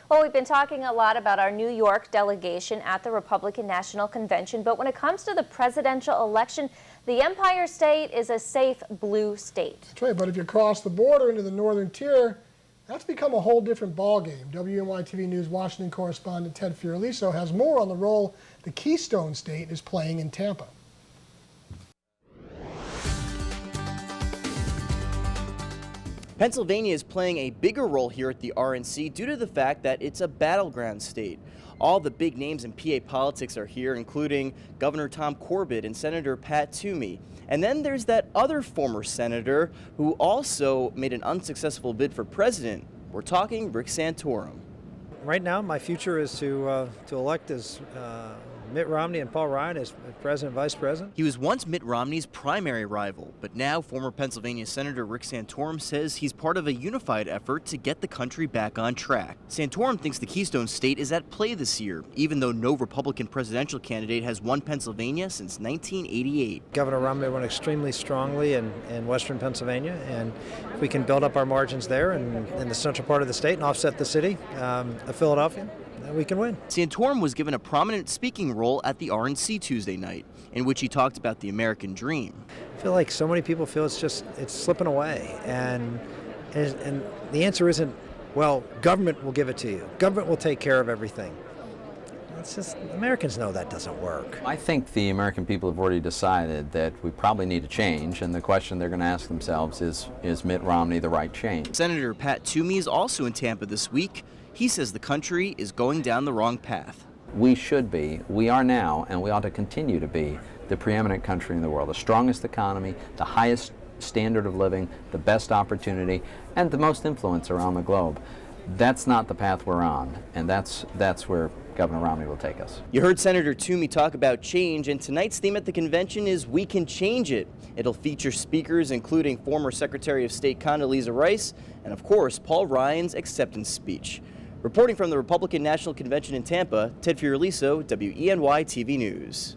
Well, we've been talking a lot about our New York delegation at the Republican National Convention, but when it comes to the presidential election, the Empire State is a safe blue state. That's right, but if you cross the border into the northern tier, that's become a whole different ballgame. WENY-TV News Washington correspondent Ted Fioraliso has more on the role the Keystone State is playing in Tampa. Pennsylvania is playing a bigger role here at the RNC due to the fact that it's a battleground state. All the big names in PA politics are here, including Governor Tom Corbett and Senator Pat Toomey. And then there's that other former senator who also made an unsuccessful bid for president. We're talking Rick Santorum. Right now, my future is to elect as Mitt Romney and Paul Ryan as president and vice president. He was once Mitt Romney's primary rival, but now former Pennsylvania Senator Rick Santorum says he's part of a unified effort to get the country back on track. Santorum thinks the Keystone State is at play this year, even though no Republican presidential candidate has won Pennsylvania since 1988. Governor Romney won extremely strongly in western Pennsylvania, and if we can build up our margins there and in the central part of the state and offset the city of Philadelphia, we can win. Santorum was given a prominent speaking role at the RNC Tuesday night, in which he talked about the American dream. I feel like so many people feel it's slipping away, and the answer isn't, well, government will give it to you. Government will take care of everything. It's just, Americans know that doesn't work. I think the American people have already decided that we probably need a change, and the question they're going to ask themselves is Mitt Romney the right change? Senator Pat Toomey is also in Tampa this week. He says the country is going down the wrong path. We should be, we are now, and we ought to continue to be the preeminent country in the world, the strongest economy, the highest standard of living, the best opportunity, and the most influence around the globe. That's not the path we're on, and that's where Governor Romney will take us. You heard Senator Toomey talk about change, and tonight's theme at the convention is We Can Change It. It'll feature speakers including former Secretary of State Condoleezza Rice and, of course, Paul Ryan's acceptance speech. Reporting from the Republican National Convention in Tampa, Ted Fioraliso, WENY-TV News.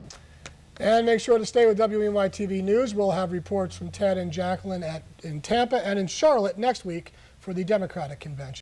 And make sure to stay with WENY-TV News. We'll have reports from Ted and Jacqueline in Tampa and in Charlotte next week for the Democratic Convention.